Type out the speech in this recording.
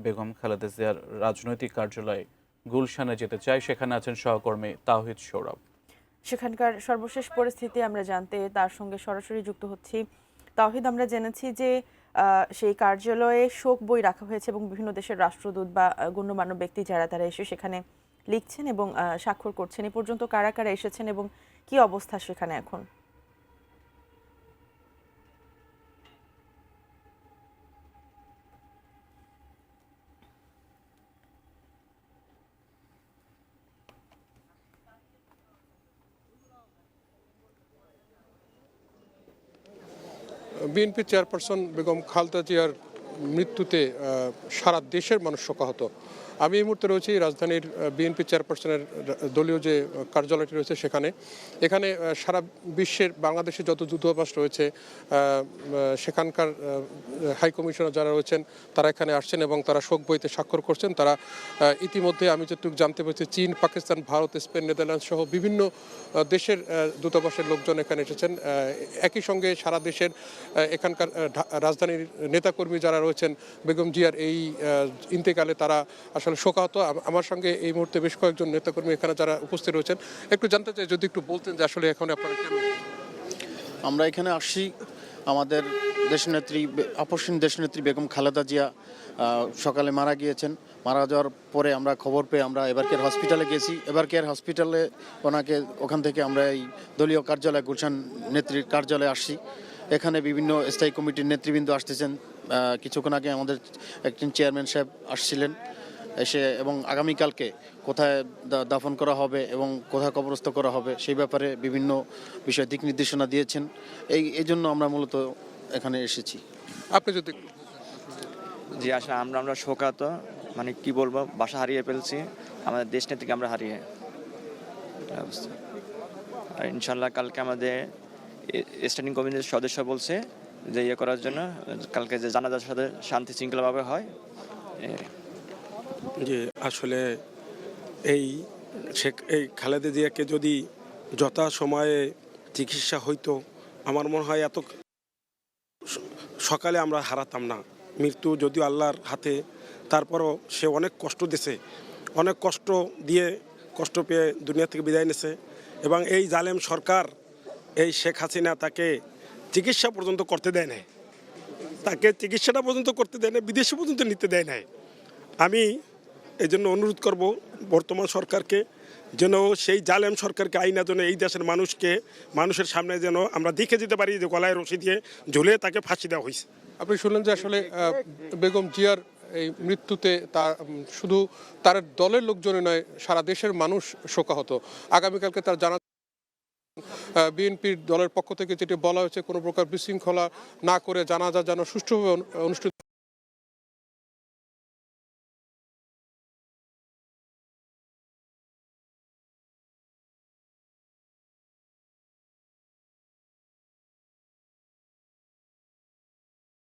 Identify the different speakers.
Speaker 1: বেগম খালেদা জিয়ার রাজনৈতিক কার্যালয় গুলশানে যেতে চাই। সেখানে আছেন সহকর্মী তাওহিদ সৌরভ।
Speaker 2: সেখানকার সর্বশেষ পরিস্থিতি আমরা জানতে তার সঙ্গে সরাসরি যুক্ত হচ্ছি। তাওহিদ, আমরা জেনেছি যে সেই কার্যালয়ে শোক বই রাখা হয়েছে এবং বিভিন্ন দেশের রাষ্ট্রদূত বা গণ্যমান্য ব্যক্তি যারা তারা এসে সেখানে লিখছেন এবং স্বাক্ষর করছেন। এ পর্যন্ত কারা কারা এসেছেন এবং কি অবস্থা সেখানে এখন?
Speaker 3: বিএনপি চেয়ারপারসন বেগম খালেদা জিয়ার মৃত্যুতে সারা দেশের মানুষ শোকাহত। আমি এই মুহূর্তে রয়েছি রাজধানীর বিএনপি চেয়ারপারসনের দলীয় যে কার্যালয়টি রয়েছে এখানে সারা বিশ্বের বাংলাদেশের যত দূতাবাস রয়েছে সেখানকার হাই কমিশনার যারা রয়েছেন তারা এখানে আসছেন এবং তারা শোক বইতে স্বাক্ষর করছেন। তারা ইতিমধ্যে আমি যতটুকু জানতে পেরেছি চীন, পাকিস্তান, ভারত, স্পেন, নেদারল্যান্ডস সহ বিভিন্ন দেশের দূতাবাসের লোকজন এখানে এসেছেন। একই সঙ্গে সারা দেশের এখানকার রাজধানীর নেতাকর্মী যারা রয়েছেন বেগম জিয়ার এই ইন্তেকালে তারা আসলে শোকাহত। আমার সঙ্গে এই মুহূর্তে বেশ কয়েকজন নেতাকর্মী এখানে যারা উপস্থিত রয়েছেন, একটু জানতে চাই যদি একটু বলতেন যে আসলে এখন আপনারা কেন?
Speaker 4: আমরা এখানে আসছি, আমাদের দেশনেত্রী আপসহীন দেশনেত্রী বেগম খালেদা জিয়া সকালে মারা গিয়েছেন। মারা যাওয়ার পরে আমরা খবর পেয়ে আমরা এবারকের হসপিটালে গেছি। এবারকের হসপিটালে ওখান থেকে আমরা এই দলীয় কার্যালয় গুলশান নেত্রীর কার্যালয়ে আসছি। এখানে বিভিন্ন স্থায়ী কমিটির নেতৃবৃন্দ আসতেছেন। কিছুক্ষণ আগে আমাদের একজন চেয়ারম্যান সাহেব আসছিলেন এসে, এবং আগামীকালকে কোথায় দাফন করা হবে এবং কোথায় কবরস্থ করা হবে সেই ব্যাপারে বিভিন্ন বিষয় দিক নির্দেশনা দিয়েছেন। এই জন্য আমরা মূলত এখানে এসেছি।
Speaker 3: আপনি যদি
Speaker 5: জি, আসলে আমরা শোকাহত, মানে কি বলবো, বাসা হারিয়ে ফেলছি, আমাদের দেশ নেত্রীকে আমরা হারিয়ে অবস্থা। আর ইনশাল্লাহ কালকে আমাদের স্ট্যান্ডিং কমিটির সদস্য বলছে যে ইয়ে করার জন্য, কালকে যে জানাজার সাথে শান্তি শৃঙ্খলাভাবে হয়।
Speaker 6: যে আসলে এই খালেদা জিয়াকে যদি যথা সময়ে চিকিৎসা হইতো, আমার মনে হয় এত সকালে আমরা হারাতাম না। মৃত্যু যদিও আল্লাহর হাতে, তারপরও সে অনেক কষ্ট দিয়েছে, অনেক কষ্ট দিয়ে কষ্ট পেয়ে দুনিয়া থেকে বিদায় নিয়েছে। এবং এই জালেম সরকার, এই শেখ হাসিনা তাকে চিকিৎসা পর্যন্ত করতে দেয় নাই, তাকে চিকিৎসাটা পর্যন্ত করতে দেয় না, বিদেশে পর্যন্ত নিতে দেয় নাই। আমি এই জন্য অনুরোধ করব বর্তমান সরকারকে যেন সেই জালেম সরকারকে আইনা যেন এই দেশের মানুষের সামনে যেন আমরা দেখে যেতে পারি যে গলায় রশি দিয়ে ঝুলে তাকে ফাঁসি দেওয়া হয়েছে।
Speaker 3: আপনি শুনলেন যে আসলে বেগম জিয়ার এই মৃত্যুতে শুধু তার দলের লোকজনই নয়, সারা দেশের মানুষ শোকাহত। আগামীকালকে তার জানা বিএনপির দলের পক্ষ থেকে যেটি বলা হয়েছে কোনো প্রকার বিশৃঙ্খলা না করে জানাজা যেন সুষ্ঠুভাবে অনুষ্ঠিত